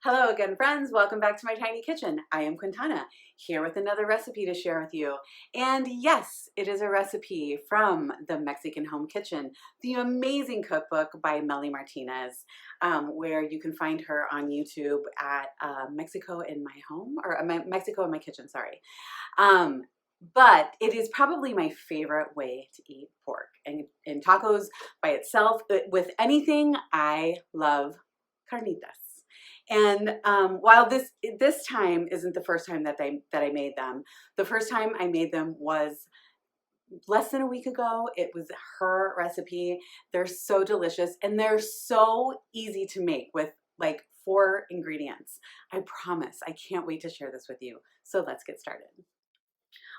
Hello again, friends. Welcome back to my tiny kitchen. I am Quintana, here with another recipe to share with you. And yes, it is a recipe from the Mexican Home Kitchen, the amazing cookbook by Mely Martinez, where you can find her on YouTube at Mexico in my home, or Mexico in my kitchen, sorry. But it is probably my favorite way to eat pork. And in tacos by itself, with anything, I love carnitas. And while this time isn't the first time that I made them, the first time I made them was less than a week ago. It was her recipe. They're so delicious and they're so easy to make with like 4 ingredients. I promise. I can't wait to share this with you. So let's get started.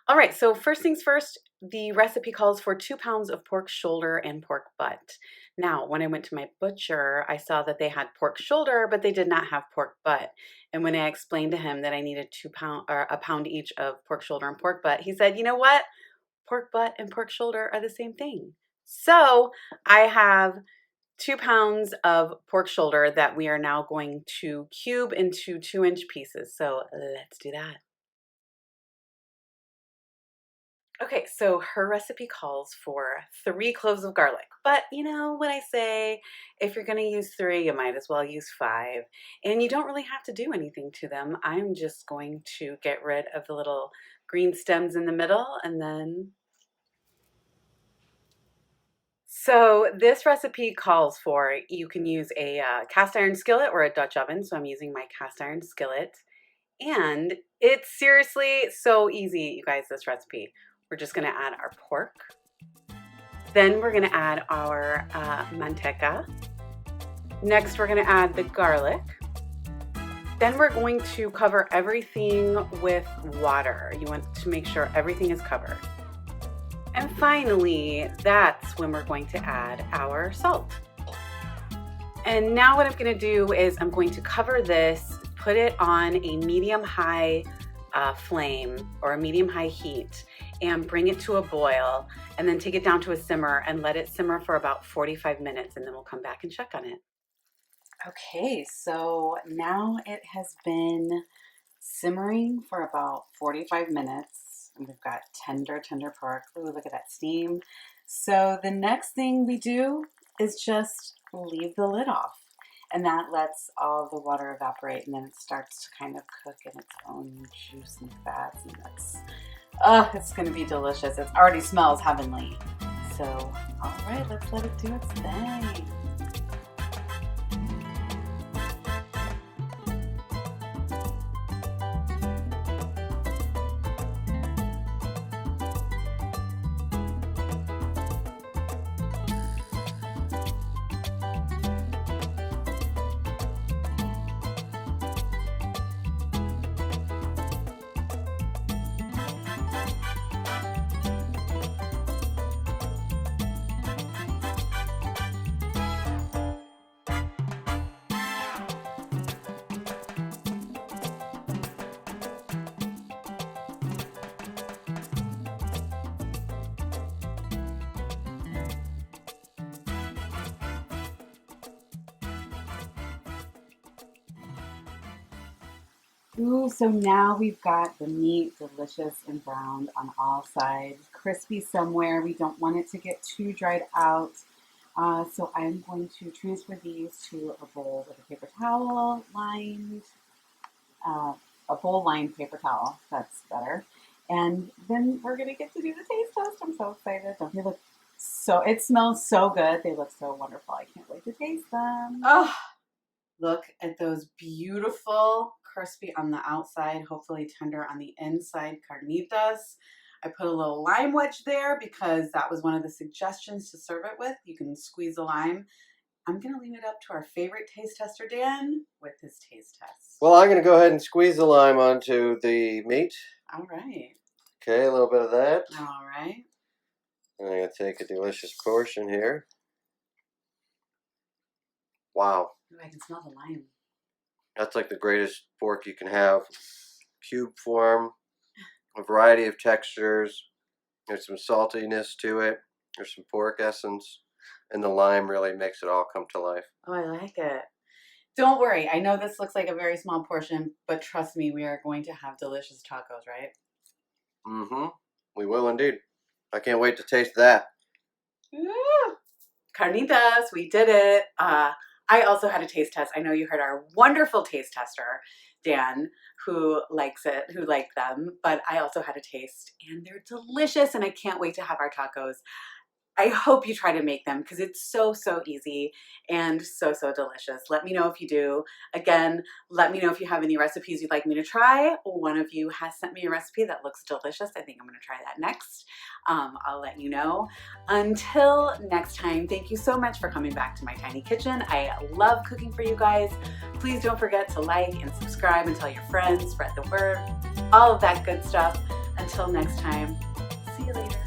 All right, so first things first, the recipe calls for 2 pounds of pork shoulder and pork butt. Now, when I went to my butcher, I saw that they had pork shoulder, but they did not have pork butt. And when I explained to him that I needed a pound each of pork shoulder and pork butt, he said, "You know what? Pork butt and pork shoulder are the same thing." So I have 2 pounds of pork shoulder that we are now going to cube into 2-inch pieces. So let's do that. Okay, so her recipe calls for 3 cloves of garlic. But you know what I say, if you're going to use 3, you might as well use 5. And you don't really have to do anything to them. I'm just going to get rid of the little green stems in the middle and then... So this recipe calls for, you can use a cast iron skillet or a Dutch oven. So I'm using my cast iron skillet. And it's seriously so easy, you guys, this recipe. We're just going to add our pork. Then we're going to add our manteca. Next, we're going to add the garlic. Then we're going to cover everything with water. You want to make sure everything is covered. And finally, that's when we're going to add our salt. And now what I'm going to do is I'm going to cover this, put it on a medium-high flame or a medium-high heat, and bring it to a boil, and then take it down to a simmer and let it simmer for about 45 minutes, and then we'll come back and check on it. Okay, so now it has been simmering for about 45 minutes, and we've got tender pork. Ooh, look at that steam. So the next thing we do is just leave the lid off, and that lets all the water evaporate, and then it starts to kind of cook in its own juice and fats, and it's going to be delicious. It already smells heavenly. So, all right, let's let it do its thing. Ooh, so now we've got the meat delicious and browned on all sides, crispy somewhere. We don't want it to get too dried out. So I'm going to transfer these to a bowl with a paper towel lined, a bowl lined paper towel. That's better. And then we're going to get to do the taste test. I'm so excited. Don't they look so, it smells so good. They look so wonderful. I can't wait to taste them. Oh, look at those beautiful, crispy on the outside, hopefully tender on the inside carnitas. I put a little lime wedge there because that was one of the suggestions to serve it with. You can squeeze a lime. I'm going to leave it up to our favorite taste tester, Dan, with his taste test. Well, I'm going to go ahead and squeeze the lime onto the meat. All right. Okay, a little bit of that. All right. And I'm going to take a delicious portion here. Wow. Ooh, I can smell the lime. That's like the greatest pork you can have. Cube form, a variety of textures. There's some saltiness to it. There's some pork essence. And the lime really makes it all come to life. Oh, I like it. Don't worry. I know this looks like a very small portion, but trust me, we are going to have delicious tacos, right? Mm-hmm. We will indeed. I can't wait to taste that. Woo! Carnitas, we did it. I also had a taste test. I know you heard our wonderful taste tester, Dan, who likes it, who liked them, but I also had a taste and they're delicious and I can't wait to have our tacos. I hope you try to make them because it's so, so easy and so, so delicious. Let me know if you do. Again, let me know if you have any recipes you'd like me to try. One of you has sent me a recipe that looks delicious. I think I'm going to try that next. I'll let you know. Until next time, thank you so much for coming back to my tiny kitchen. I love cooking for you guys. Please don't forget to like and subscribe and tell your friends, spread the word, all of that good stuff. Until next time, see you later.